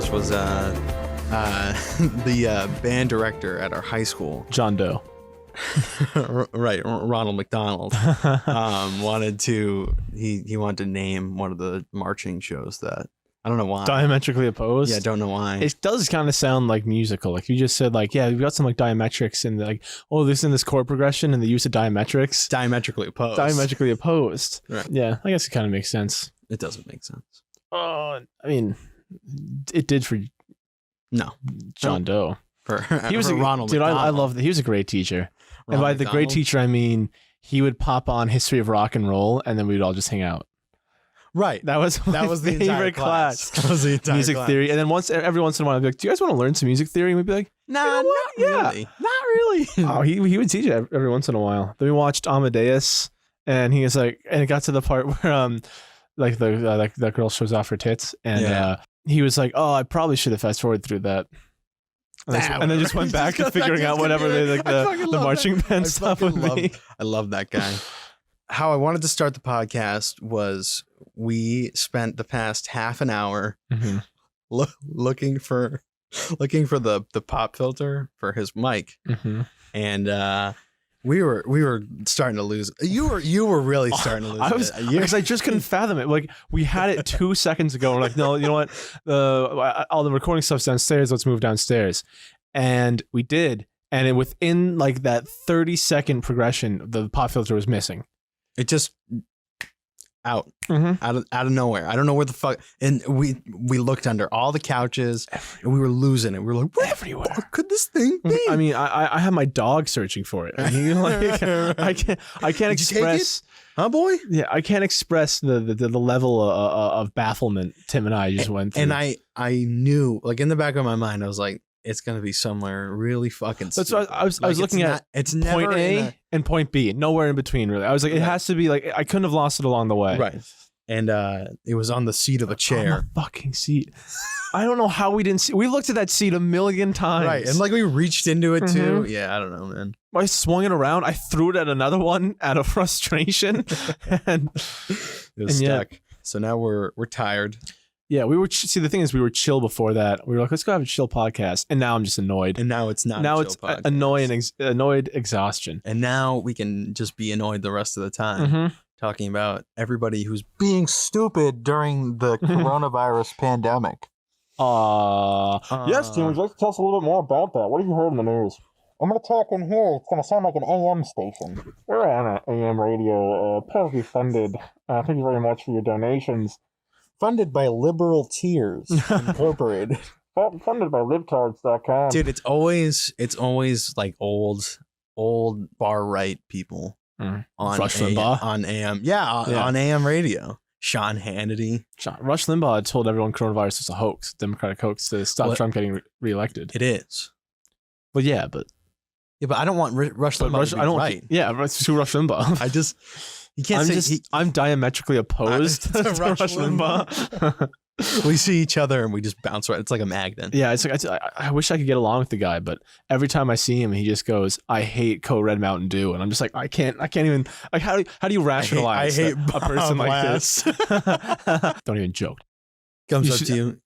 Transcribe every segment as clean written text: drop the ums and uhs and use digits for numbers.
course, was the band director at our high school. John Doe. Right, Ronald McDonald wanted to name one of the marching shows that I don't know why. Diametrically Opposed. Yeah, don't know why. It does kind of sound like musical. Like you just said, like, yeah, we've got some like diametrics and like, oh, this in this chord progression and the use of diametrics. Diametrically opposed. Diametrically opposed. Right. Yeah, I guess it kind of makes sense. It doesn't make sense. I mean, it did for John Doe. He was Ronald McDonald. I love that. He was a great teacher. And by the great teacher, I mean he would pop on History of Rock and Roll, and then we would all just hang out. Right. That was my favorite class. That was the entire music class. theory. And then every once in a while, I'd be like, "Do you guys want to learn some music theory?" And we'd be like, Nah, not really. Not really. Oh, he would teach it every once in a while. Then we watched Amadeus, and he was like, and it got to the part where like that girl shows off her tits, and he was like, "Oh, I probably should have fast forwarded through that." And then just went back to figuring out whatever the marching band stuff would be. I love that guy. How I wanted to start the podcast was we spent the past half an hour looking for the pop filter for his mic, and we were starting to lose. You were really starting to lose. Because I just couldn't fathom it. Like we had it 2 seconds ago. We're like, no, you know what? All the recording stuff's downstairs. Let's move downstairs, and we did. And within like that 30-second progression, the pop filter was missing. It just out of nowhere. I don't know where the fuck. And we looked under all the couches, and we were losing it. We were like, where everywhere could this thing be? I mean, I have my dog searching for it. I mean, like, I can't express. Huh, boy? Yeah, I can't express the level of bafflement Tim and I just went through. And I knew, like in the back of my mind, I was like, it's gonna be somewhere really fucking stupid. That's what I was looking at. It's point A and point B, nowhere in between. Really, I was like, it has to be like I couldn't have lost it along the way. Right. And it was on the seat of a chair. On the fucking seat. I don't know how we didn't see. We looked at that seat a million times. Right, and like we reached into it too. Yeah, I don't know, man. I swung it around. I threw it at another one out of frustration, and it was stuck. So now we're tired. Yeah, we were. See, the thing is, we were chill before that. We were like, let's go have a chill podcast. And now I'm just annoyed. And now it's not. Now a chill podcast. Annoyed exhaustion. And now we can just be annoyed the rest of the time, talking about everybody who's being stupid during the coronavirus pandemic. Yes, Tim, would you like to tell us a little bit more about that? What have you heard in the news? I'm going to talk in here. It's going to sound like an AM station. We're on an AM radio, partly funded. Thank you very much for your donations. Funded by Liberal Tears Incorporated. Funded by libtards.com. Dude, it's always like old far right people on Rush Limbaugh on AM. On AM radio. Sean Hannity. Rush Limbaugh told everyone coronavirus was a hoax, Democratic hoax, to stop Trump getting reelected. It is. Well, yeah, but I don't want Rush Limbaugh to be right. Yeah, to Rush Limbaugh. You can't I'm diametrically opposed to Rush Limbaugh. We see each other and we just bounce right. It's like a magnet. Yeah, it's like I wish I could get along with the guy, but every time I see him, he just goes, "I hate Code Red Mountain Dew," and I'm just like, I can't even. Like, how do you rationalize I hate a person like this? Don't even joke. Comes up to you.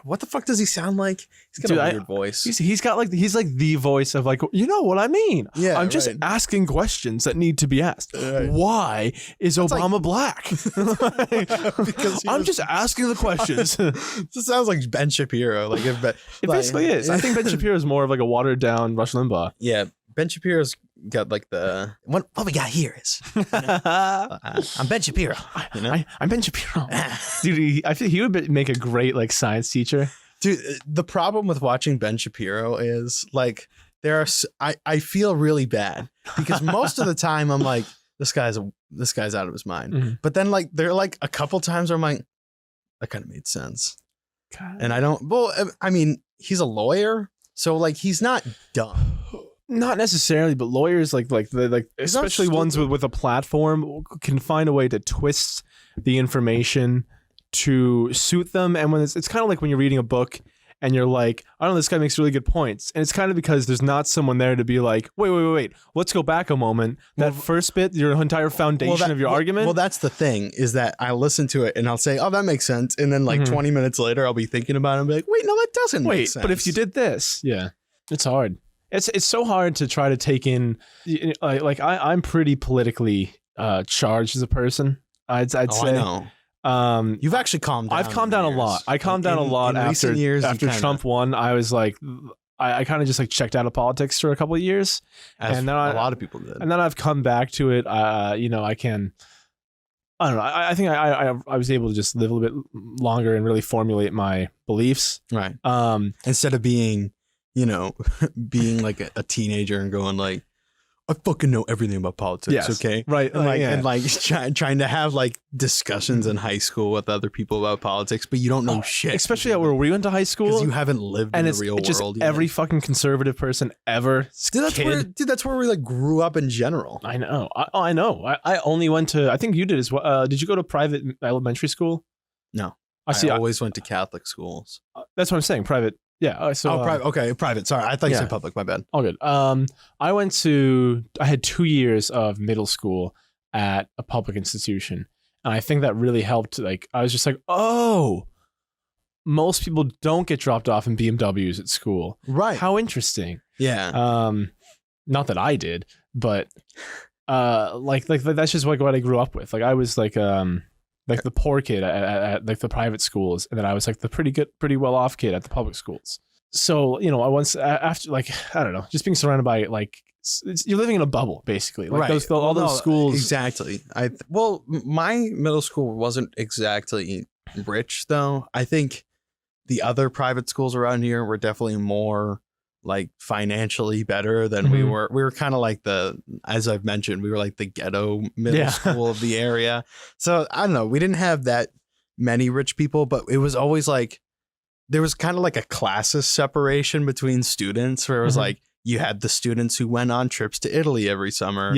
What the fuck does he sound like? He's got a weird voice. He's like the voice of like, you know what I mean? Yeah, I'm just asking questions that need to be asked. Right. Why is Obama black? Because I'm just asking the questions. This sounds like Ben Shapiro. Like it basically is. I think Ben Shapiro is more of like a watered down Rush Limbaugh. Yeah, Ben Shapiro's got like the what we got here is I'm Ben Shapiro. You know? I'm Ben Shapiro. Dude, I feel he would make a great like science teacher. Dude, the problem with watching Ben Shapiro is like I feel really bad because most of the time I'm like this guy's out of his mind. But then like there are like a couple times where I'm like that kind of made sense. God. And I don't. Well, I mean, he's a lawyer, so like he's not dumb. Not necessarily, but lawyers like especially ones with a platform can find a way to twist the information to suit them. And when it's kind of like when you're reading a book and you're like, I don't know, this guy makes really good points. And it's kind of because there's not someone there to be like, wait. Let's go back a moment. That first bit, your entire foundation of your argument. Well, that's the thing is that I listen to it and I'll say, oh, that makes sense. And then like 20 minutes later, I'll be thinking about it and be like, wait, no, that doesn't make sense. But if you did this, it's hard. It's so hard to try to take in, I'm pretty politically charged as a person. I'd say. I know. You've actually calmed down. I've calmed down a lot. I calmed down a lot after Trump won. I was like, I kind of just like checked out of politics for a couple of years, and then a lot of people did. And then I've come back to it. I don't know. I think I was able to just live a little bit longer and really formulate my beliefs. Right. Instead of being being like a teenager and going like, I fucking know everything about politics. Yes, okay. Right. And trying to have like discussions in high school with other people about politics, but you don't know shit. Especially where we went to high school. Because you haven't lived in the real world just yet. Every fucking conservative person ever. That's where we like grew up in general. I know. I know. I only went to, I think you did as well. Did you go to private elementary school? No. I always went to Catholic schools. That's what I'm saying. Private. Yeah. Private. Okay, private. Sorry, I thought you said public. My bad. All good. I had 2 years of middle school at a public institution, and I think that really helped. Like, I was just like, oh, most people don't get dropped off in BMWs at school. Right. How interesting. Yeah. Not that I did, but like that's just like what I grew up with. Like I was like the poor kid at like the private schools, and then I was like the pretty well off kid at the public schools. So I once after like I don't know, just being surrounded by like you're living in a bubble basically. Like right. all those schools. Exactly. My middle school wasn't exactly rich though. I think the other private schools around here were definitely more like financially better than we were. We were kind of like as I've mentioned, we were like the ghetto middle school of the area. So I don't know. We didn't have that many rich people, but it was always like, there was kind of like a classist separation between students where it was like, you had the students who went on trips to Italy every summer,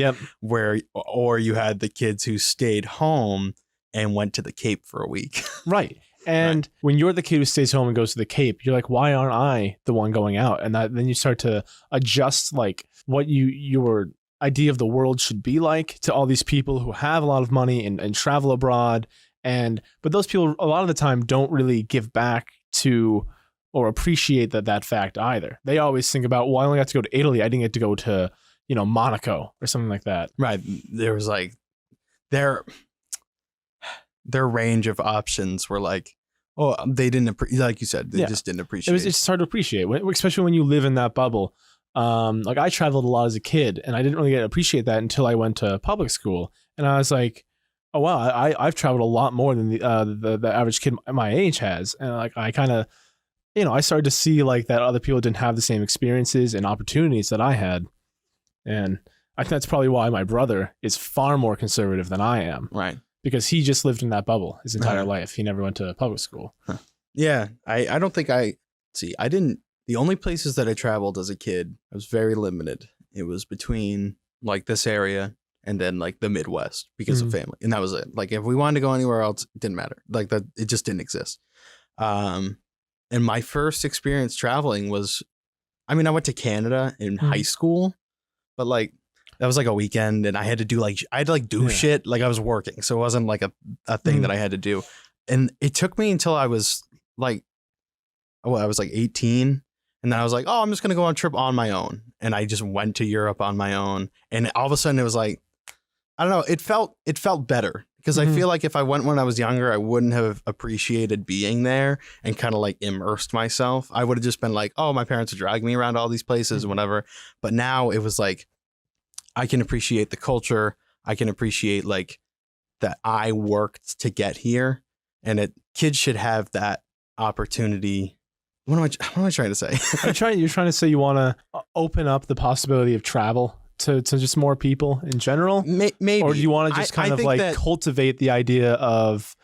or you had the kids who stayed home and went to the Cape for a week. Right. And when you're the kid who stays home and goes to the Cape, you're like, why aren't I the one going out? And then you start to adjust like what your idea of the world should be like to all these people who have a lot of money and travel abroad. But those people a lot of the time don't really give back to or appreciate that fact either. They always think about, well, I only got to go to Italy. I didn't get to go to, Monaco or something like that. Right. There was like their range of options were like, oh, they didn't like you said, they just didn't appreciate it. It's hard to appreciate, especially when you live in that bubble. Like I traveled a lot as a kid, and I didn't really get to appreciate that until I went to public school, and I was like, oh wow, I've traveled a lot more than the average kid my age has, and like I kind of, I started to see like that other people didn't have the same experiences and opportunities that I had, and I think that's probably why my brother is far more conservative than I am. Right. Because he just lived in that bubble his entire life. He never went to public school. Huh. Yeah. I don't think I didn't. The only places that I traveled as a kid, I was very limited. It was between like this area and then like the Midwest because of family. And that was it. Like if we wanted to go anywhere else, it didn't matter. Like that, it just didn't exist. And my first experience traveling was, I went to Canada in high school, but like, that was like a weekend and I had to do do shit. Like I was working. So it wasn't like a thing that I had to do. And it took me until I was like, I was like 18. And then I was like, oh, I'm just going to go on a trip on my own. And I just went to Europe on my own. And all of a sudden it was like, I don't know. It felt better because I feel like if I went when I was younger, I wouldn't have appreciated being there and kind of like immersed myself. I would have just been like, oh, my parents would drag me around all these places and whatever. But now it was like, I can appreciate the culture. I can appreciate like that I worked to get here, and kids should have that opportunity. What am I trying to say? You're trying to say you want to open up the possibility of travel to just more people in general? Maybe. Or do you want to just kind of like cultivate the idea of?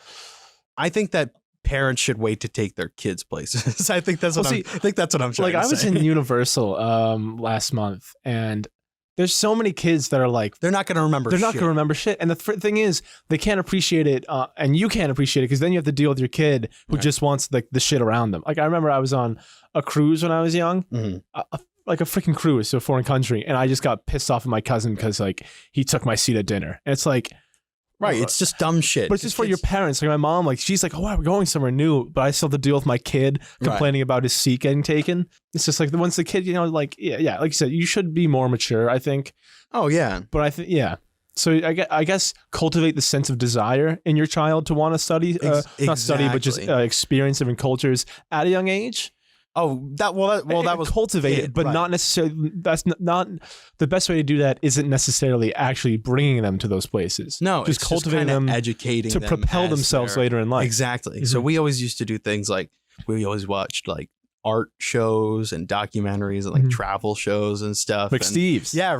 I think that parents should wait to take their kids places. I think that's what I'm trying to say. Like I was in Universal last month, and there's so many kids that are like, they're not going to remember they're not going to remember shit. And the thing is, they can't appreciate it, and you can't appreciate it because then you have to deal with your kid who just wants like the shit around them. Like I remember I was on a cruise when I was young, like a freaking cruise to a foreign country, and I just got pissed off at my cousin because like he took my seat at dinner. And it's like, right, it's just dumb shit. But it's just for your parents. Like my mom, like she's like, oh, wow, we're going somewhere new, but I still have to deal with my kid complaining about his seat getting taken. It's just like once the kid, you know, like yeah, like you said, you should be more mature, I think. Oh yeah, but I think So I guess cultivate the sense of desire in your child to want to study, not study, but just experience different cultures at a young age. Oh, that was cultivated, but not necessarily. That's not the best way to do that. Isn't necessarily actually bringing them to those places. No, just cultivating them, educating to them propel themselves later in life. Exactly. So we always used to do things like we always watched like art shows and documentaries and like travel shows and stuff. Rick Steves. Yeah,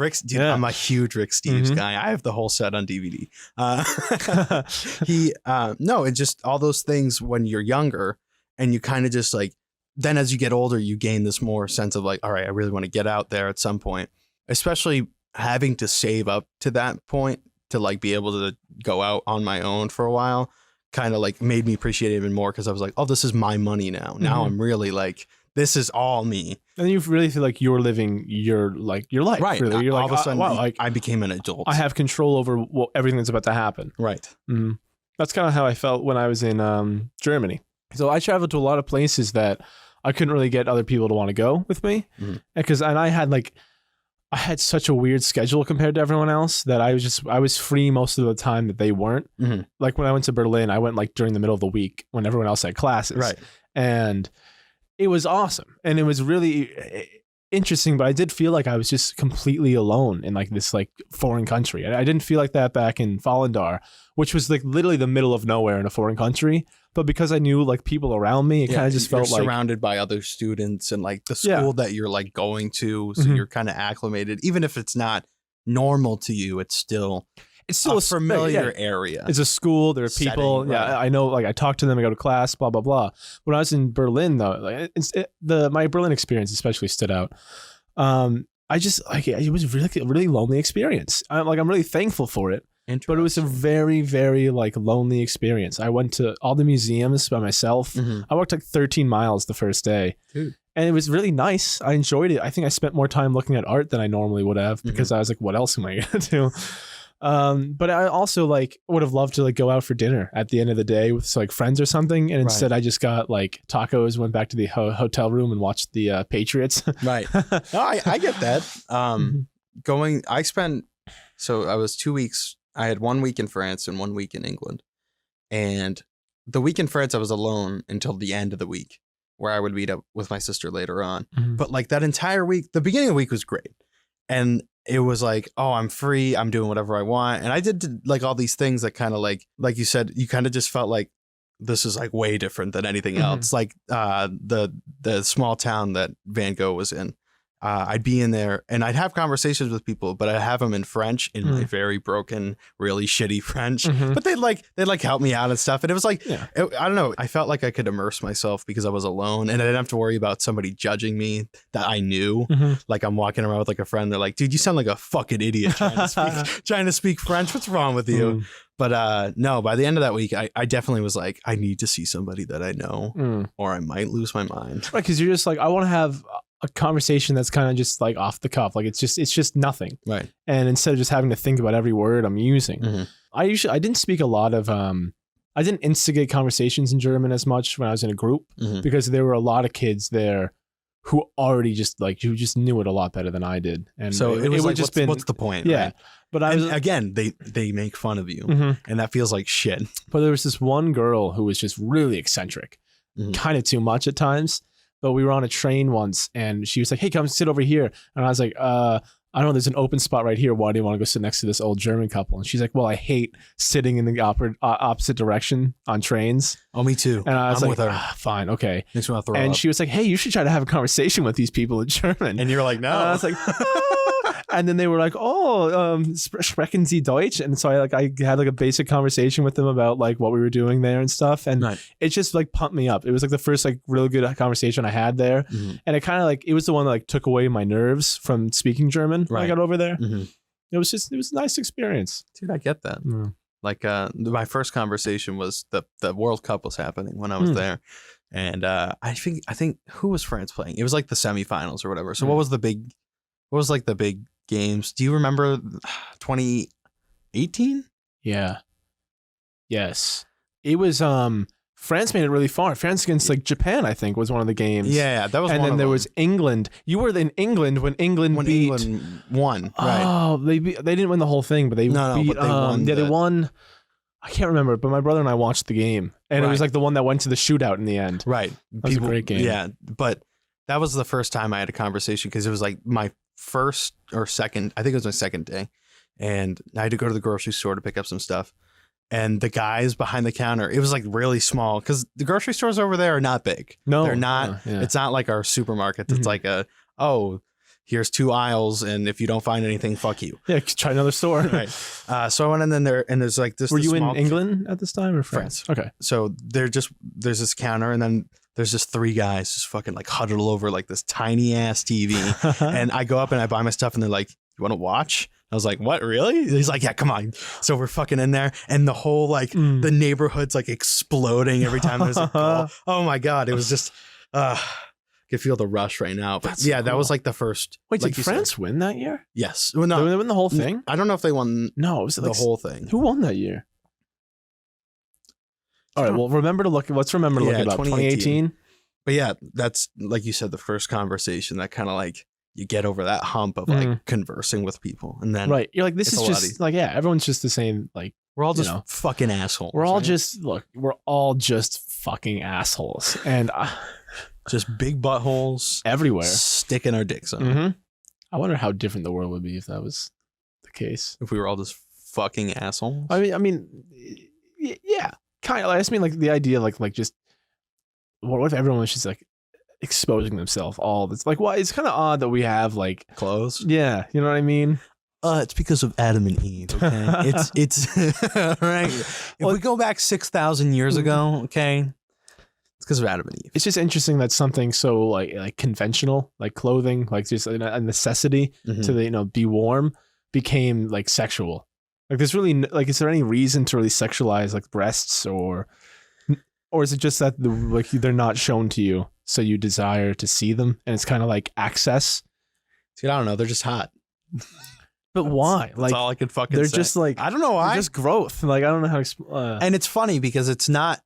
I'm a huge Rick Steves guy. I have the whole set on DVD. It's just all those things when you're younger and you kind of just like. Then as you get older, you gain this more sense of like, all right, I really want to get out there at some point, especially having to save up to that point to like be able to go out on my own for a while kind of like made me appreciate it even more because I was like, oh, this is my money now. Now I'm really like, this is all me. And you really feel like you're living your life. Right. Really. You're all like, of a sudden, wow, like, I became an adult. I have control over everything that's about to happen. Right. That's kind of how I felt when I was in Germany. So I traveled to a lot of places that I couldn't really get other people to want to go with me because I had such a weird schedule compared to everyone else that I was free most of the time that they weren't. Like when I went to Berlin, I went like during the middle of the week when everyone else had classes. Right. And it was awesome. And it was really interesting, but I did feel like I was just completely alone in like this like foreign country. I didn't feel like that back in Volendar, which was like literally the middle of nowhere in a foreign country. But because I knew like people around me, it kind of just felt like surrounded by other students and like the school that you're like going to. So you're kind of acclimated, even if it's not normal to you, it's still a familiar area. It's a school. There are people. Setting, right. I know. Like I talk to them. I go to class. Blah blah blah. When I was in Berlin, though, like my Berlin experience especially stood out. I just like it was really a really lonely experience. I'm really thankful for it. But it was a very, very like lonely experience. I went to all the museums by myself. I walked like 13 miles the first day. Dude. And it was really nice. I enjoyed it. I think I spent more time looking at art than I normally would have because I was like, what else am I going to do? But I also like would have loved to like go out for dinner at the end of the day with like friends or something. And instead I just got like tacos, went back to the hotel room and watched the Patriots. Right. No, I get that. So I was 2 weeks. I had 1 week in France and 1 week in England. And the week in France, I was alone until the end of the week where I would meet up with my sister later on. But like that entire week, the beginning of the week was great. And it was like, oh, I'm free. I'm doing whatever I want. And I did like all these things that kind of like you said, you kind of just felt like this is like way different than anything else. Like the small town that Van Gogh was in. I'd be in there and I'd have conversations with people, but I'd have them in French in my very broken, really shitty French. But they'd help me out and stuff. And it was like, I don't know. I felt like I could immerse myself because I was alone and I didn't have to worry about somebody judging me that I knew. Like I'm walking around with like a friend. They're like, dude, you sound like a fucking idiot trying to speak French. What's wrong with you? But no, by the end of that week, I definitely was like, I need to see somebody that I know or I might lose my mind. Right. Because you're just like, I want to have a conversation that's kind of just like off the cuff. Like it's just nothing. Right. And instead of just having to think about every word I'm using, I didn't speak a lot of, I didn't instigate conversations in German as much when I was in a group because there were a lot of kids there who already just like, who just knew it a lot better than I did. And so it would like, just what's the point? Yeah. Right? But again, they make fun of you and that feels like shit. But there was this one girl who was just really eccentric, kind of too much at times. But we were on a train once and she was like, hey, come sit over here. And I was like, I don't know, there's an open spot right here. Why do you want to go sit next to this old German couple? And she's like, well, I hate sitting in the opposite direction on trains. Oh, me too. And I was like, fine, okay. Makes me want to throw and up. she was like, hey, you should try to have a conversation with these people in German. And you're like, no. And I was like, And then they were like, "Oh, sprechen Sie Deutsch?" And so I had like a basic conversation with them about like what we were doing there and stuff, and it just like pumped me up. It was like the first like really good conversation I had there, and it kind of like it was the one that like took away my nerves from speaking German when I got over there. It was a nice experience, dude. I get that. Like my first conversation was the World Cup was happening when I was there, and I think who was France playing? It was like the semifinals or whatever. So what was the big games? Do you remember 2018? Yeah. Yes. It was France made it really far. France against like Japan, I think, was one of the games. Yeah, that was. And then there was England. You were in England when England won. Right. Oh, they didn't win the whole thing, but they beat. But they won. Yeah, they won. I can't remember, but my brother and I watched the game, and it was like the one that went to the shootout in the end. Right. That was a great game. Yeah, but that was the first time I had a conversation because it was like my first or second. I think it was my second day, and I had to go to the grocery store to pick up some stuff. And the guys behind the counter, it was like really small because the grocery stores over there are not big. No, they're not. It's not like our supermarkets. It's like here's 2 aisles, and if you don't find anything, fuck you. Yeah, try another store. Right. So I went in there, and there's like this. Were you in England at this time or France? Okay. So there's this counter, and then there's just 3 guys just fucking like huddled over like this tiny ass TV. And I go up and I buy my stuff, and they're like, "You want to watch?" I was like, "What, really?" He's like, "Yeah, come on." So we're fucking in there, and the whole like the neighborhood's like exploding every time there's a call. Oh my god, it was just I could feel the rush right now. But that was like the first. Wait, like did France win that year? Yes. Well, no, did they win the whole thing? I don't know if they won. No, it was the whole thing. Who won that year? All right. Well, let's remember to look about 2018. But yeah, that's like you said, the first conversation that kind of like you get over that hump of like conversing with people, and then you're like, this is just like, everyone's just the same. Like we're all just fucking assholes. We're all we're all just fucking assholes, and just big buttholes everywhere, sticking our dicks on. I wonder how different the world would be if that was the case. If we were all just fucking assholes. I mean, yeah, kind of. I just mean like the idea, like just what if everyone was just like exposing themselves all this, like, well, it's kind of odd that we have like clothes. Yeah, you know what I mean. It's because of Adam and Eve. Okay, it's right. If we go back 6,000 years ago, okay, it's because of Adam and Eve. It's just interesting that something so like conventional, like clothing, like just a necessity to be warm, became like sexual. Like, there's really like, is there any reason to really sexualize like breasts, or is it just that they're not shown to you, so you desire to see them, and it's kind of like access? Dude, I don't know. They're just hot. But why? That's all I could fucking they're say. Just like, I don't know why. Just growth. Like, I don't know how to and it's funny because it's not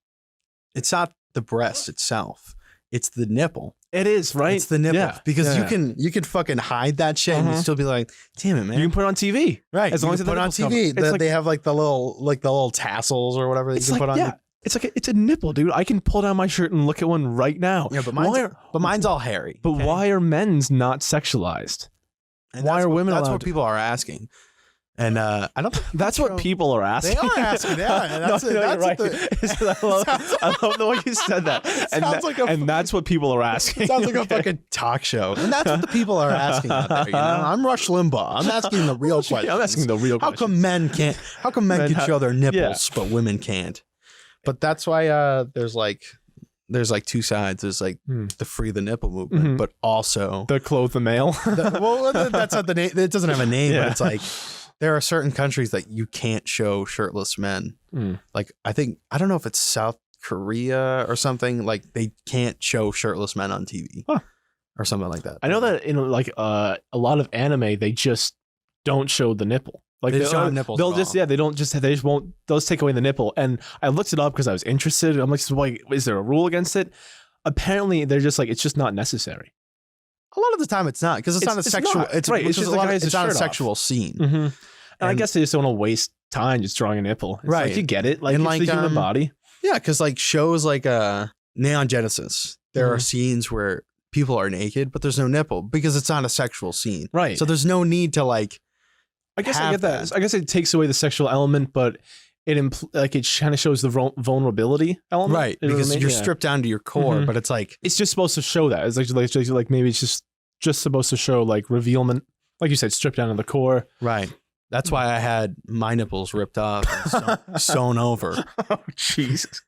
the breast itself. It's the nipple. It is, right? It's the nipple. Because you can fucking hide that shit and you still be like, damn it, man. You can put it on TV. Right. As long as you put it on TV. They have like the little tassels or whatever that you can put on. Yeah. It's a nipple, dude. I can pull down my shirt and look at one right now. Yeah, but mine's all hairy. But why are men's not sexualized? And why are women allowed? That's what people are asking. And I don't. That's what people are asking. They are asking. Yeah, that's right. I love the way you said that. And that's what people are asking. It sounds like a fucking talk show. And that's what the people are asking out there. You know, I'm Rush Limbaugh. I'm asking the real questions. I'm asking the real questions. How come men can show their nipples, but women can't? But that's why there's like 2 sides. There's like the free the nipple movement, but also the clothe the male. That's not the name. It doesn't have a name, but it's like there are certain countries that you can't show shirtless men. Like I don't know if it's South Korea or something. Like they can't show shirtless men on TV or something like that. I know that in like a lot of anime, they just don't show the nipple. Like they show nipples. They'll just they just won't. Those take away the nipple. And I looked it up because I was interested. I'm like, so wait, is there a rule against it? Apparently, they're just like, it's just not necessary. A lot of the time, it's not because it's not a sexual. It's not a sexual scene. And I guess they just don't want to waste time just drawing a nipple. It's right, like, you get it. Like, it's the human body. Yeah, because like shows like Neon Genesis, there are scenes where people are naked, but there's no nipple because it's not a sexual scene. Right. So there's no need to like. I guess I get that. I guess it takes away the sexual element, but it kind of shows the vulnerability element, right? Because you're stripped down to your core, but it's like it's just supposed to show that. It's like maybe it's just supposed to show like revealment, like you said, stripped down to the core. Right. That's why I had my nipples ripped off and sewn over. Oh, Jesus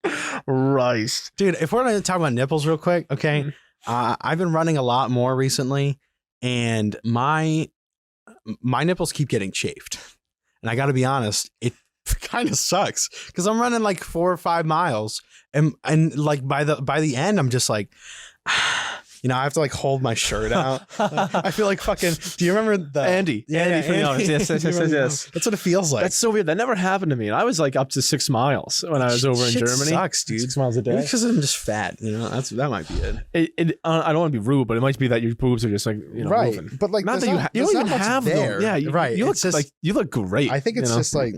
Christ. Dude, if we're going to talk about nipples real quick, okay, I've been running a lot more recently, and my nipples keep getting chafed. And I got to be honest, it kind of sucks because I'm running like 4 or 5 miles, and like by the end, I'm just like, I have to like hold my shirt out. I feel like fucking. Do you remember the Andy? Andy from The Office. Yes. That's what it feels like. That's so weird. That never happened to me. And I was like up to 6 miles when I was over in Germany. Sucks, dude. 6 miles a day. Maybe because I'm just fat. That might be it. I don't want to be rude, but it might be that your boobs are just like right. moving. But like, not that you don't even have there. Them. Yeah, right. You look just, like you look great. I think it's just like.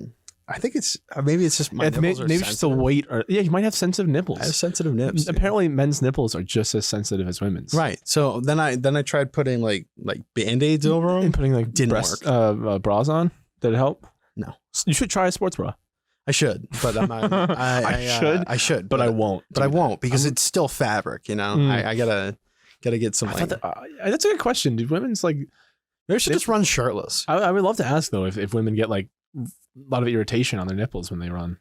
I think it's maybe it's just my nipples are maybe sensitive. just the weight, or you might have sensitive nipples. I have sensitive nips. Apparently, men's nipples are just as sensitive as women's. Right. So then I tried putting like Band-Aids over them and putting like didn't work. Bras on. Did it help? No. You should try a sports bra. I should, but I'm not. I should, but I won't. But I won't because it's still fabric. I gotta get some. That's a good question. Do women's like? They should just run shirtless. I would love to ask though if women get like a lot of irritation on their nipples when they run.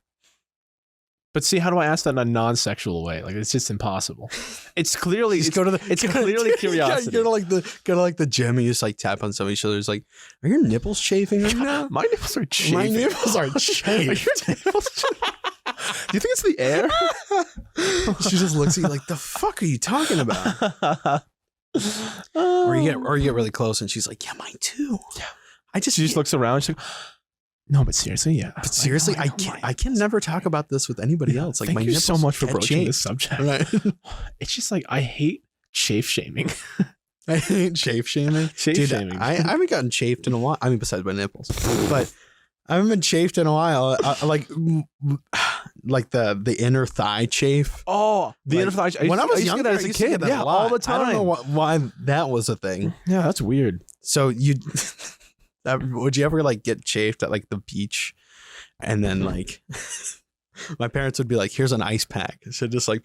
But see, how do I ask that in a non-sexual way? Like it's just impossible. It's clearly it's clearly curiosity. Go to the gym and you just like tap on somebody's shoulders like, are your nipples chafing right now? My nipples are chafing. My nipples are chafed. Do you think it's the air? She just looks at you like, the fuck are you talking about? Or you get really close and she's like, yeah, mine too. Yeah. She just looks around. She's like, no, but seriously, yeah. But seriously, I can never talk about this with anybody else. Like, thank you so much for broaching this subject. Right. It's just like I hate chafe shaming. I hate chafe shaming. Shaming. I haven't gotten chafed in a while. I mean, besides my nipples, but I haven't been chafed in a while. Like the inner thigh chafe. Oh, the inner thigh. When I was younger, as a kid, yeah, all the time. I don't know why that was a thing. Yeah, that's weird. So would you ever like get chafed at like the beach, and then like my parents would be like, "Here's an ice pack." So just like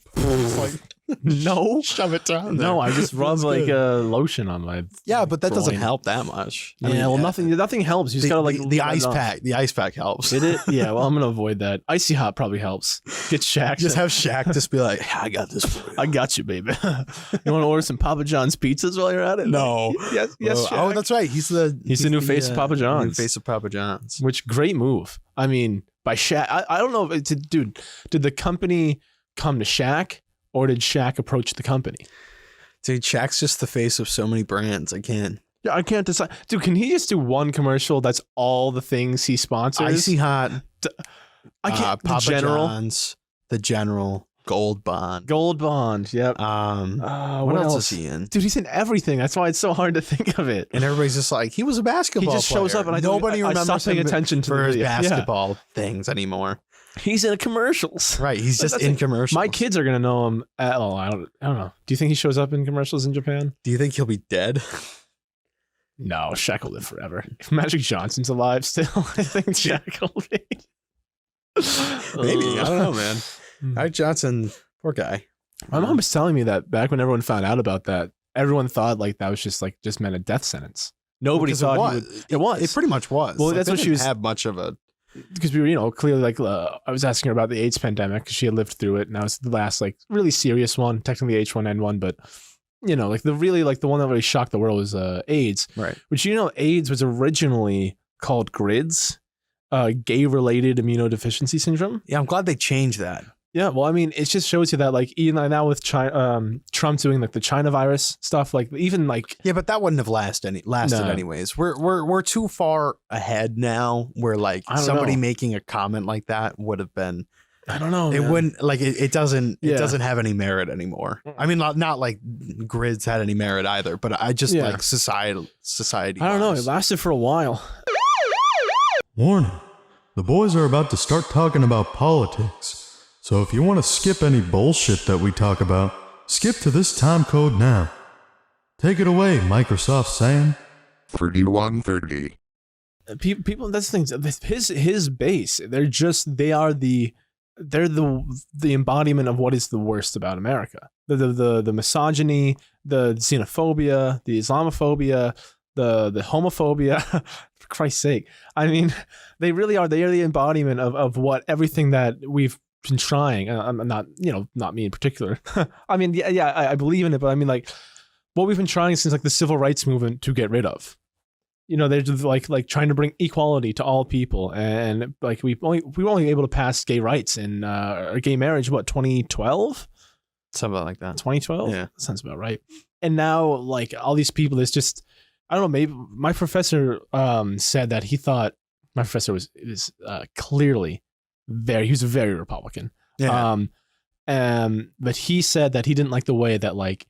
no, shove it down there. No, I just rub like a lotion on my. Yeah, but that doesn't help that much. I mean, nothing helps. You just gotta like the ice pack. The ice pack helps. Did it? Yeah. Well, I'm gonna avoid that. Icy hot probably helps. Get Shaq. Just have Shaq just be like, I got this for you. I got you, baby. You want to order some Papa John's pizzas while you're at it? No. Yes. Oh, that's right. He's the new face of Papa John's. New face of Papa John's. Which great move. I mean, by Shaq. I don't know if dude. Did the company come to Shaq? Or did Shaq approach the company? Dude, Shaq's just the face of so many brands. I can't decide. Dude, can he just do one commercial that's all the things he sponsors? Icy Hot. I can't. Papa John's. The General. Gold Bond. Yep. What else is he in? Dude, he's in everything. That's why it's so hard to think of it. And everybody's just like, he was a basketball player. He just shows up and nobody remembers paying attention to his basketball things anymore. He's in commercials. Right. He's just in commercials. My kids are going to know him. I don't know. Do you think he shows up in commercials in Japan? Do you think he'll be dead? No, Shaq will live forever. If Magic Johnson's alive still, I think Shaq will be. Maybe. I don't know, man. Magic Johnson, poor guy. My mom was telling me that back when everyone found out about that, everyone thought like that was just meant a death sentence. Nobody thought it was. It pretty much was. Well, that's what she was. Have much of a. Because we were, clearly I was asking her about the AIDS pandemic because she had lived through it, and that was the last really serious one, technically H1N1, but the one that really shocked the world was AIDS. Right. Which AIDS was originally called GRIDS, gay-related immunodeficiency syndrome. Yeah, I'm glad they changed that. Yeah, well, I mean, it just shows you that even now with Trump doing the China virus stuff, yeah, but that wouldn't have lasted anyways. We're too far ahead now. Where somebody making a comment like that would have been. I don't know. It wouldn't it doesn't have any merit anymore. I mean, not like GRIDS had any merit either, but I just society. I don't know. It lasted for a while. Warning: the boys are about to start talking about politics. So if you want to skip any bullshit that we talk about, skip to this time code now. Take it away, Microsoft Sam. 3130. People, that's the thing. His base, they're the embodiment of what is the worst about America. The misogyny, the xenophobia, the Islamophobia, the homophobia. For Christ's sake. I mean, they really are. They are the embodiment of what everything that we've been trying. I'm not, not me in particular. I mean, I believe in it, but I mean, like, what we've been trying since like the civil rights movement to get rid of. They're just like trying to bring equality to all people, and like we were only able to pass gay rights and gay marriage. What, 2012? Something like that. 2012. Yeah, that sounds about right. And now, like, all these people, there's just, I don't know. Maybe my professor said that he thought my professor was clearly he was very Republican. Yeah. But he said that he didn't like the way that like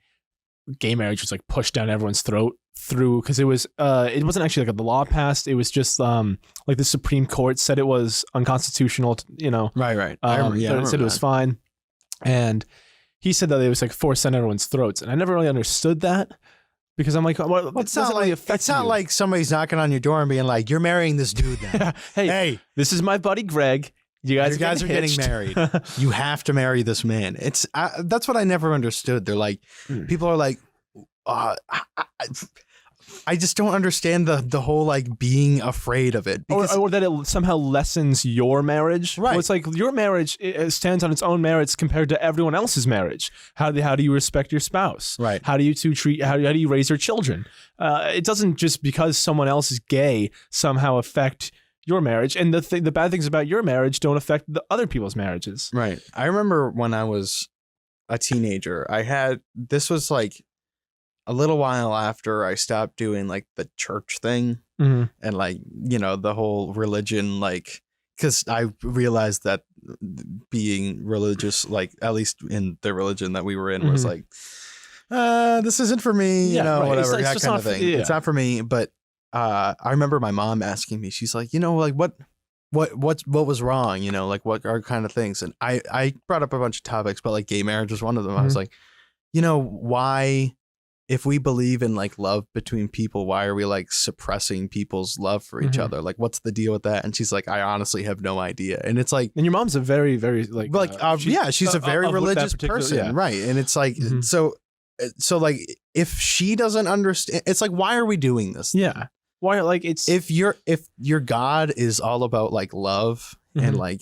gay marriage was like pushed down everyone's throat through, because it wasn't actually like the law passed. It was just like the Supreme Court said it was unconstitutional. Right. It said it was fine, and he said that it was like forced on everyone's throats, and I never really understood that. Because I'm like, well, it's not like somebody's knocking on your door and being like, "You're marrying this dude now." hey, this is my buddy Greg. You guys are getting married. You have to marry this man. It's that's what I never understood. They're like, people are like, I just don't understand the whole like being afraid of it, or that it somehow lessens your marriage. Right. Well, it's like your marriage stands on its own merits compared to everyone else's marriage. How do you respect your spouse? Right. How do you how do you raise your children? It doesn't just because someone else is gay somehow affect your marriage, and the bad things about your marriage don't affect the other people's marriages. Right. I remember when I was a teenager, this was like a little while after I stopped doing like the church thing, and like, the whole religion, like, because I realized that being religious, like at least in the religion that we were in, was like, this isn't for me, right. whatever, it's that kind of thing. It's not for me. But I remember my mom asking me, she's like, like what was wrong? Like what are kind of things? And I brought up a bunch of topics, but like gay marriage was one of them. I was like, why, if we believe in like love between people, why are we like suppressing people's love for each other? Like, what's the deal with that? And she's like, I honestly have no idea. And it's like, and your mom's a very, very she's a very religious person. Yeah. Right. And it's like, so like, if she doesn't understand, it's like, why are we doing this? Yeah. Why? Like, it's, if your God is all about like love and like,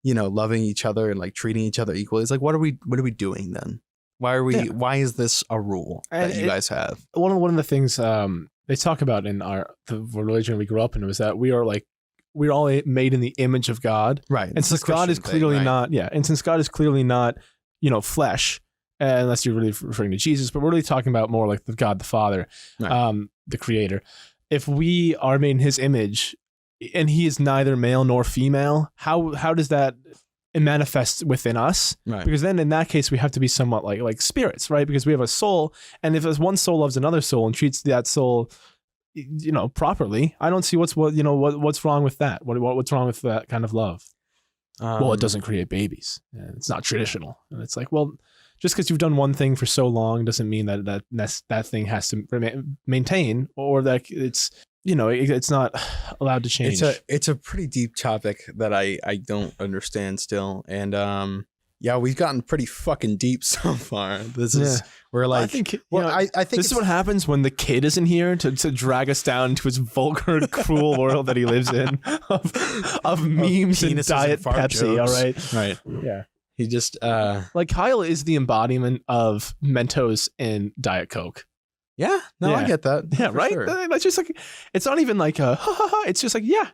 loving each other and like treating each other equally, it's like, what are we doing then? Why is this a rule that you guys have? One of the things they talk about in the religion we grew up in was that we're all made in the image of God. Right. And since God is clearly not, and since God is clearly not, flesh, unless you're really referring to Jesus, but we're really talking about more like the God the Father, the creator. If we are made in his image and he is neither male nor female, how does that manifest within us? Right. Because then in that case we have to be somewhat like spirits, right? Because we have a soul, and if one soul loves another soul and treats that soul properly, I don't see what's wrong with that. What's wrong with that kind of love? Well, it doesn't create babies, and it's not traditional. And it's like, well, just because you've done one thing for so long doesn't mean that thing has to maintain, or that it's it's not allowed to change. It's a pretty deep topic that I don't understand still. And we've gotten pretty fucking deep so far. We're like, I think this is what happens when the kid isn't here to drag us down to his vulgar, cruel world that he lives in of memes and Diet Pepsi. Jokes. All right. Right. Yeah. He just like Kyle is the embodiment of Mentos and Diet Coke. Yeah, no, I get that. Yeah, right. Sure. That's just like, it's not even like a ha ha ha. It's just like, that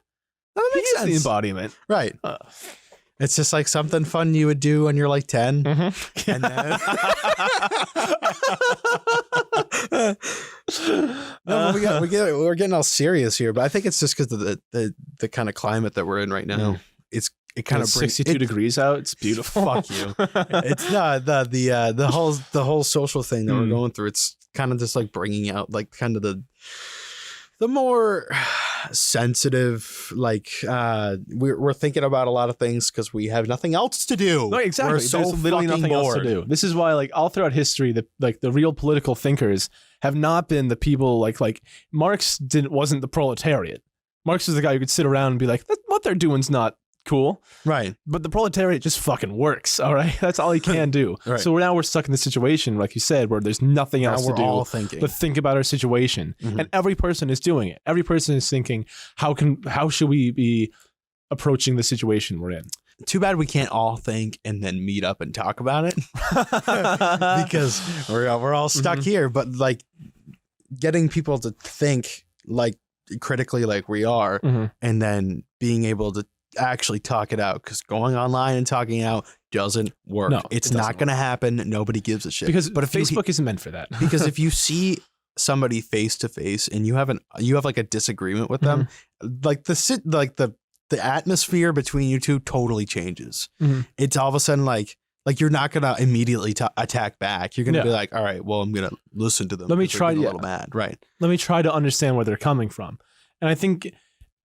makes sense. The embodiment, right? It's just like something fun you would do when you're like 10, and then we're getting all serious here. But I think it's just because of the kind of climate that we're in right now. It kind of 62 degrees out. It's beautiful. Fuck you. It's the whole social thing that we're going through. It's kind of just like bringing out like kind of the more sensitive, like we're thinking about a lot of things because we have nothing else to do. No, exactly. We're so There's literally nothing else to do. This is why, like, all throughout history, the real political thinkers have not been the people like Marx wasn't the proletariat. Marx is the guy who could sit around and be like, what they're doing's not cool. Right. But the proletariat just fucking works. All right. That's all he can do. Right. So now we're stuck in this situation, like you said, where there's nothing Now else we're to do all thinking. but think about our situation. Mhm. And every person is doing it. Every person is thinking, how should we be approaching the situation we're in? Too bad we can't all think and then meet up and talk about it because we're all stuck here. But like getting people to think like critically like we are, and then being able to actually talk it out, because going online and talking out doesn't work. No, it's it doesn't not going to happen. Nobody gives a shit. But if Facebook isn't meant for that. Because if you see somebody face to face and you have like a disagreement with them, like the atmosphere between you two totally changes. It's all of a sudden like you're not gonna immediately attack back. You're gonna be like, all right, well, I'm gonna listen to them. Let me try a little mad, right? Let me try to understand where they're coming from. And I think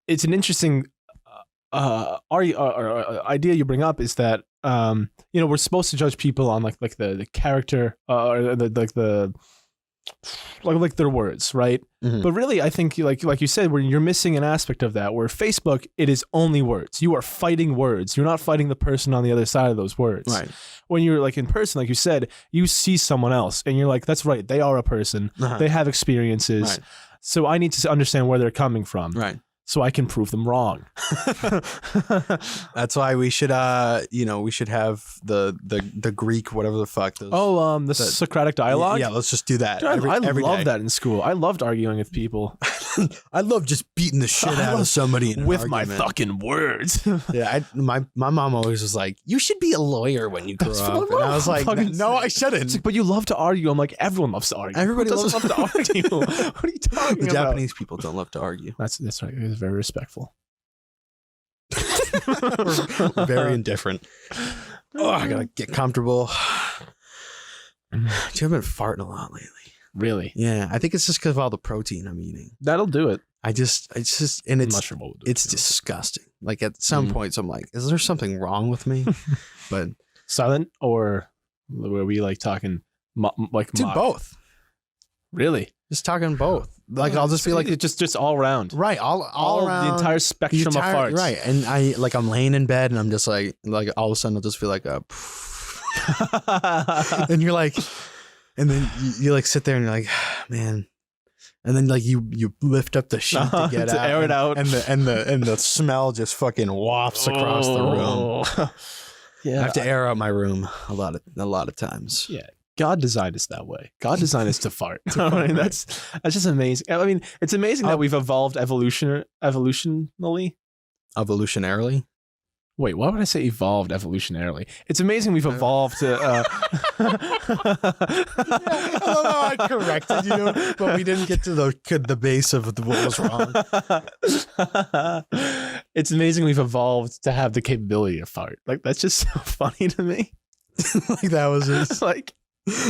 it's an interesting idea you bring up is that we're supposed to judge people on like the character or like their words, right? But really, I think like you said, where you're missing an aspect of that. Where Facebook, it is only words. You are fighting words. You're not fighting the person on the other side of those words. Right. When you're like in person, like you said, you see someone else, and you're like, that's right. They are a person. They have experiences. Right. So I need to understand where they're coming from. Right. So I can prove them wrong. That's why we should have the Greek, whatever the fuck. The Socratic dialogue? Yeah, let's just do that. Dude, I every love day. that in school. I loved arguing with people. I love just beating the shit out of somebody in an with my argument. fucking words. Yeah, my mom always was like, you should be a lawyer when you grow up. And I was like, no, I shouldn't. Like, but you love to argue. I'm like, everyone loves to argue. Everybody Who doesn't loves love to argue. What are you talking The about? Japanese people don't love to argue. That's right. It was very respectful. We're very indifferent. Oh, I gotta get comfortable. Dude, I've been farting a lot lately. Really? Yeah, I think it's just because of all the protein I'm eating. That'll do it. It's Mushroom will do it's it, too. disgusting. Like at some points, I'm like, is there something wrong with me? But Silent or were we like talking like dude, mock? both. Really? Just talking both. Like I'll just be like, it's just all around. right, all around the entire spectrum of farts. right. And I'm laying in bed and I'm just like all of a sudden I'll just feel like a, and you're like, and then you like sit there and you're like, man. And then like you lift up the sheet to get to out, air it out, and the smell just fucking wafts across the room. Yeah, I have to air out my room a lot of times. Yeah, God designed us that way. God designed us to fart. I mean, that's just amazing. I mean, it's amazing that we've evolved evolutionarily. Evolutionarily. Wait, why would I say evolved evolutionarily? It's amazing we've evolved to. I love how I corrected you, but we didn't get to the base of what was wrong. It's amazing we've evolved to have the capability to fart. Like that's just so funny to me. Like that was just like we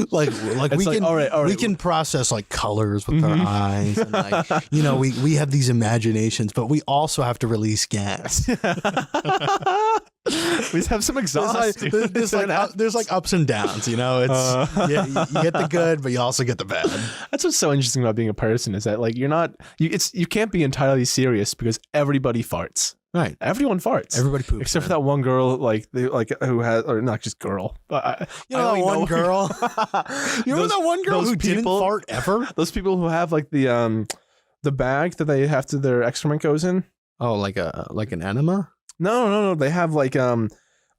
can all right. we can process like colors with our eyes, and like we have these imaginations, but we also have to release gas. We have some exhaust. There's like ups and downs. It's you get the good, but you also get the bad. That's what's so interesting about being a person is that like you can't be entirely serious because everybody farts. Right. Everyone farts. Everybody poops. Except for that one girl, who has, or not just girl. But you know that one girl? You remember that one girl who didn't fart ever? Those people who have like the bag that they have to their excrement goes in. Oh, like an enema? No. They have like a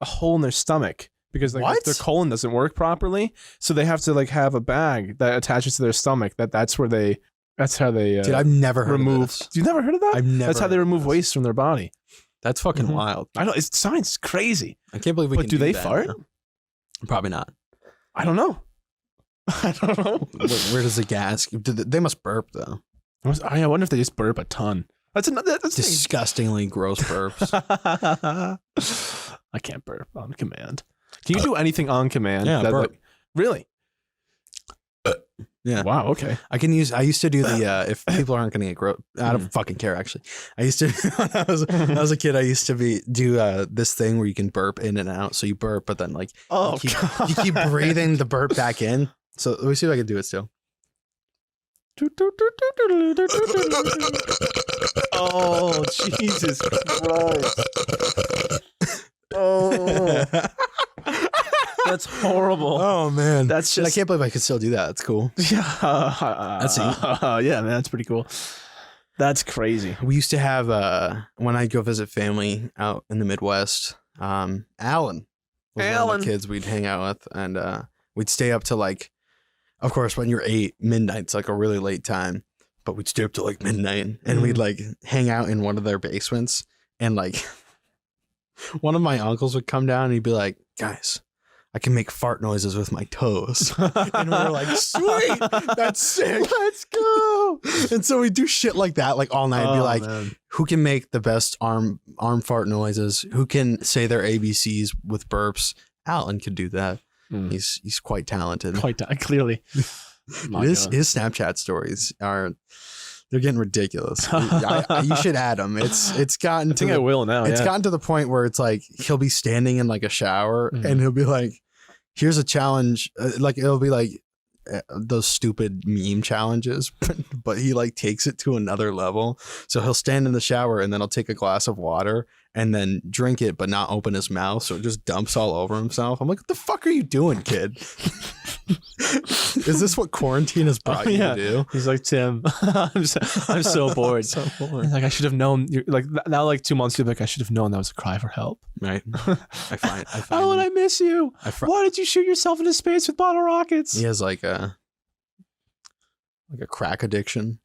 hole in their stomach because like their colon doesn't work properly. So they have to like have a bag that attaches to their stomach. That's how they. Dude, I've never heard of this. You've never heard of that? I've never. That's how they remove waste from their body. That's fucking wild. I know. It's science is crazy. I can't believe we can do they that fart? Now. Probably not. I don't know. Where does the gas? They must burp though. I wonder if they just burp a ton. That's disgustingly gross burps. I can't burp on command. Can you do anything on command? Yeah, burp. Really? Yeah. Wow. Okay. I used to do the if people aren't going to get gross. I don't fucking care actually. I used to when I was a kid. I used to do this thing where you can burp in and out. So you burp, but then like you keep breathing the burp back in. So let me see if I can do it still. Oh, Jesus Christ. Oh. That's horrible. Oh man, That's I just can't believe I could still do that. That's cool. yeah. That's yeah, man, that's pretty cool. That's crazy. We used to have when I go visit family out in the Midwest. Alan was one of Alan. the kids we'd hang out with, and we'd stay up to like, of course, when you're 8, midnight's like a really late time, but we'd stay up to like midnight, and we'd like hang out in one of their basements, and like one of my uncles would come down and he'd be like, guys, I can make fart noises with my toes. And we were like, sweet, that's sick. Let's go. And so we do shit like that, like all night. Be like, man. who can make the best arm fart noises? Who can say their ABCs with burps? Alan could do that. He's quite talented. Clearly. His Snapchat stories they're getting ridiculous. You should add them. It's gotten I think I will now. It's gotten to the point where it's like he'll be standing in like a shower and he'll be like, here's a challenge. Like it'll be like those stupid meme challenges, but he like takes it to another level. So he'll stand in the shower and then he'll take a glass of water and then drink it, but not open his mouth. So it just dumps all over himself. I'm like, what the fuck are you doing, kid? Is this what quarantine has brought you to do? He's like, Tim, I'm so bored. So bored. He's like, I should have known. Like now, like 2 months ago, like I should have known that was a cry for help. Right. I find Alan, I miss you. Why did you shoot yourself into space with bottle rockets? He has like a crack addiction.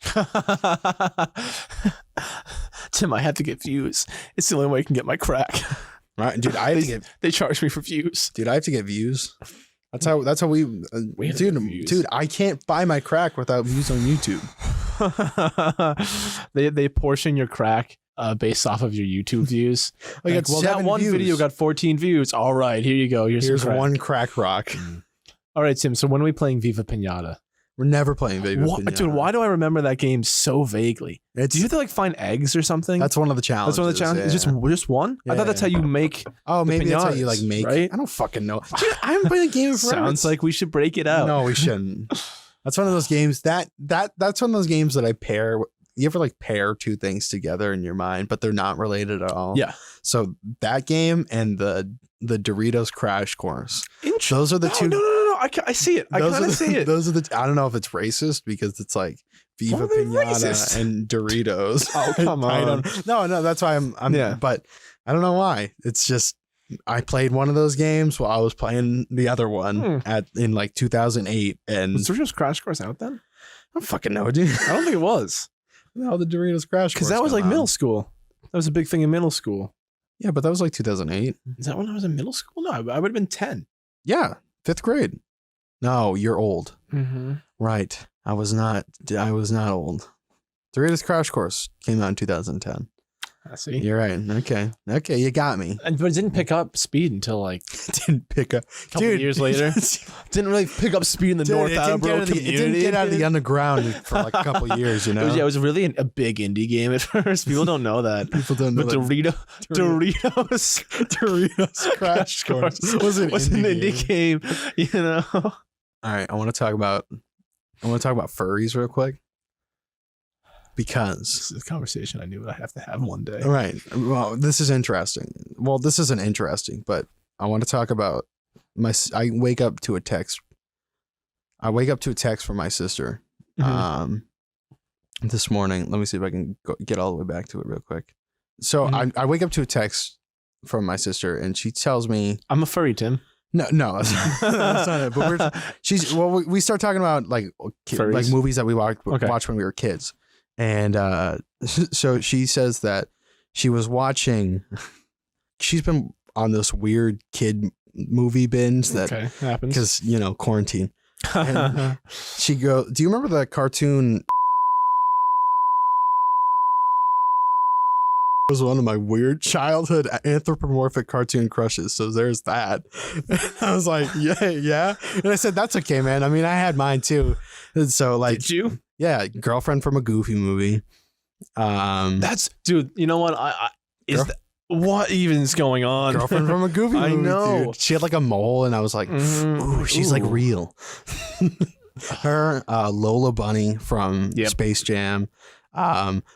Tim, I have to get views. It's the only way I can get my crack. Right, dude. They charge me for views. Dude, I have to get views. That's how we dude, I can't buy my crack without views on YouTube. they portion your crack based off of your YouTube views. Like, well, that one video got 14 views. All right, here you go. Here's one crack rock. All right, Tim. So when are we playing Viva Pinata? We're never playing Viva Pinata. Dude, why do I remember that game so vaguely? Do you have to like find eggs or something? That's one of the challenges. That's one of the challenges. Yeah. Just one? Yeah, I thought that's how you make. Oh, maybe pinatas, that's how you like make. Right? I don't fucking know. Dude, I haven't played a game in forever. Sounds like we should break it out. No, we shouldn't. That's one of those games that's one of those games that I pair. You ever like pair two things together in your mind, but they're not related at all? Yeah. So that game and the Doritos Crash Course. Those are the two. No. I see it. I kind of see it. Those are the. I don't know if it's racist because it's like Viva Pinata and Doritos. Oh, come on. No. That's why I'm. Yeah. But I don't know why. It's just I played one of those games while I was playing the other one in like 2008. And was Doritos Crash Course out then? I don't fucking know, dude. I don't think it was. No, the Doritos Crash Course. Because that was like middle school. That was a big thing in middle school. Yeah, but that was like 2008. Is that when I was in middle school? No, I would have been 10. Yeah, 5th grade. No, you're old. Mm-hmm. Right. I was not old. Doritos Crash Course came out in 2010. I see. You're right. Okay, you got me. But it didn't pick up speed until like didn't pick up a couple years later. Didn't really pick up speed in the North Attleboro community. It didn't get out of the underground for like a couple years, you know? It was really a big indie game at first. People don't know that. People don't know but that. Doritos Crash Course was an indie game, you know? All right, I want to talk about furries real quick. Because this is a conversation I knew I'd have to have one day. Right. Well, this is interesting. Well, this isn't interesting, but I want to talk about I wake up to a text from my sister this morning. Let me see if I can get all the way back to it real quick. So I wake up to a text from my sister and she tells me, I'm a furry, Tim. No, that's not it. But we start talking about like movies that we watched when we were kids. And so she says that she's been on this weird kid movie binge that happens because, you know, quarantine. And she goes, do you remember the cartoon? It was one of my weird childhood anthropomorphic cartoon crushes. So there's that. And I was like, yeah. And I said, that's okay, man. I mean, I had mine too. And so like, did you? Yeah, girlfriend from a Goofy movie. That's dude. You know what? What even is going on? Girlfriend from a Goofy movie. I know. Dude. She had like a mole, and I was like, ooh, she's like real. Her, Lola Bunny from Space Jam.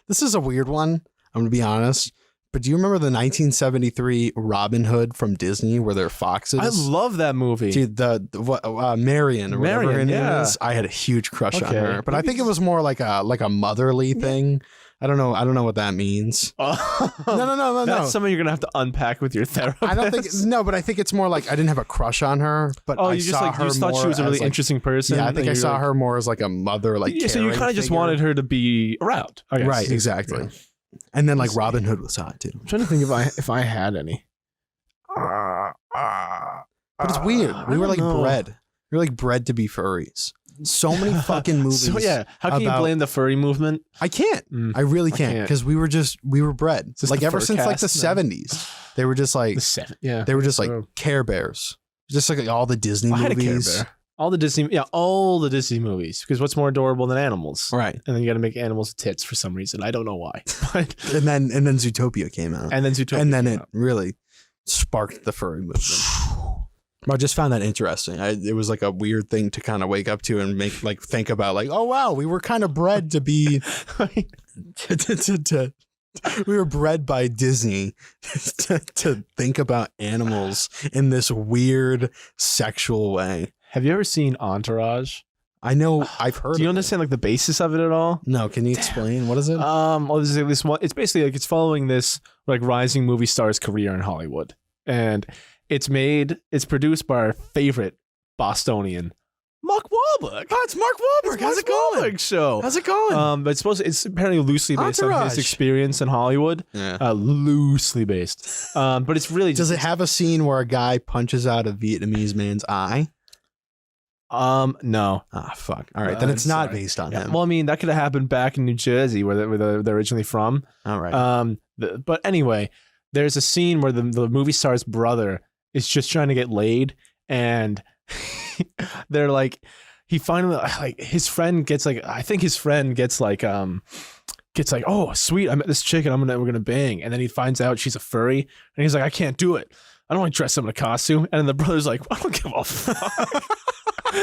This is a weird one. I'm gonna be honest. But do you remember the 1973 Robin Hood from Disney where they're foxes? I love that movie. Dude, Marion or whatever her name is. I had a huge crush on her, but I think it was more like a motherly thing. I don't know what that means. No. That's something you're gonna have to unpack with your therapist. I don't think but I think it's more like I didn't have a crush on her, but I you just saw like her you just thought she was a really interesting person. Yeah, I think I saw her more as like a mother, like so you kind of just wanted her to be around, I guess. Right? Exactly. Right. And then like Robin Hood was hot too. I'm trying to think if I had any. But it's weird. We were like bred. We were like bred to be furries. So many fucking movies. So yeah, how can you blame the furry movement? I can't. I really can't because we were bred. Like ever since like the 70s, they were just like they were just like Care Bears. Just like all the Disney movies. I had a Care Bear. All the Disney movies. Because what's more adorable than animals? Right. And then you got to make animals tits for some reason. I don't know why. and then Zootopia came out. And then it really sparked the furry movement. I just found that interesting. It was like a weird thing to kind of wake up to and make like think about like, oh wow, we were kind of bred to be we were bred by Disney to think about animals in this weird sexual way. Have you ever seen Entourage? I know I've heard. Do you understand like the basis of it at all? No, can you explain? What is it? This one. It's basically like it's following this like rising movie star's career in Hollywood, and it's produced by our favorite Bostonian, Mark Wahlberg. Oh, it's Mark Wahlberg. How's it going? Show. How's it going? But it's apparently loosely based on his experience in Hollywood. Yeah. Loosely based. But it's really. Does it have a scene where a guy punches out a Vietnamese man's eye? No. Ah, fuck. All right, then it's not based on him. Well, I mean, that could have happened back in New Jersey, where they're originally from. All right. But anyway, there's a scene where the movie star's brother is just trying to get laid, and they're like, he finally like his friend gets like, I think his friend gets like, oh sweet, I met this chick and we're gonna bang, and then he finds out she's a furry, and he's like, I can't do it. I don't want to dress up in a costume. And then the brother's like, I don't give a fuck.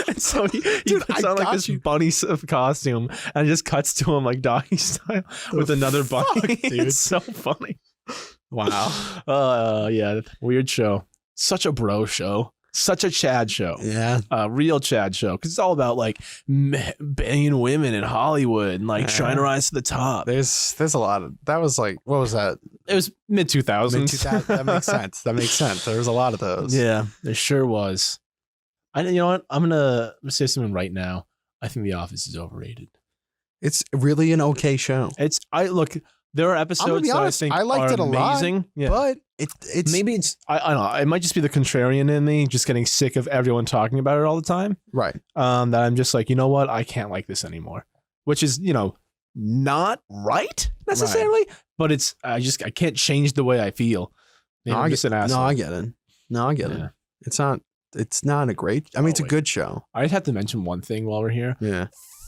And so he puts on like this bunny costume and just cuts to him like doggy style with another bunny. Dude. It's so funny. Wow. Yeah. Weird show. Such a bro show. Such a Chad show. Yeah. Real Chad show. Because it's all about like banging women in Hollywood and like trying to rise to the top. There's a lot of, that was like, what was that? It was mid-2000s. That makes sense. That makes sense. There was a lot of those. Yeah, there sure was. You know what? I'm gonna say something right now. I think The Office is overrated. It's really an okay show. Look. There are episodes that I think I liked it a amazing. Lot, yeah. But it's maybe it's I don't know. It might just be the contrarian in me, just getting sick of everyone talking about it all the time. Right. That I'm just like, you know what? I can't like this anymore. Which is, not right necessarily, but it's I can't change the way I feel. I'm just an asshole. No, I get it. It's not a great. I mean, it's a good show. I just have to mention one thing while we're here. Yeah.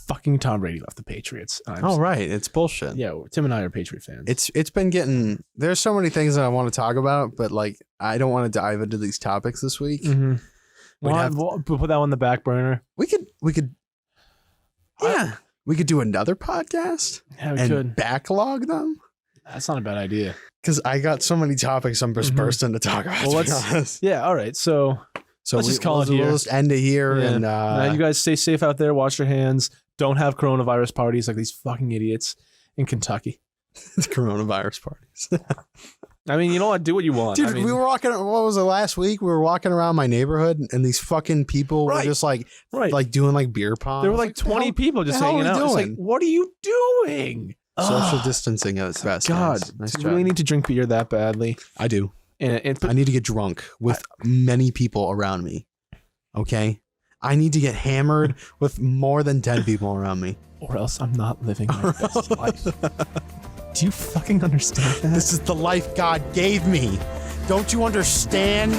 Fucking Tom Brady left the Patriots. Right. It's bullshit. Yeah, Tim and I are Patriot fans. It's been getting. There's so many things that I want to talk about, but like I don't want to dive into these topics this week. Mm-hmm. We'll put that on the back burner. We could. Yeah, we could do another podcast. Yeah, we could backlog them. That's not a bad idea. Because I got so many topics I'm just bursting to talk about. Well, yeah. All right. So let's just call it here. We'll just end it here. Yeah. And now you guys stay safe out there. Wash your hands. Don't have coronavirus parties like these fucking idiots in Kentucky. Coronavirus parties. I mean, you know what? Do what you want. Dude, we were walking, what was it, last week? We were walking around my neighborhood and these fucking people were just like doing like beer pong. There were like 20 people just hanging out. It's like, what are you doing? Social distancing at its best. God, nice do you really need to drink beer that badly? I do. And I need to get drunk with many people around me. Okay? I need to get hammered with more than 10 people around me. Or else I'm not living my best life. Do you fucking understand that? This is the life God gave me. Don't you understand?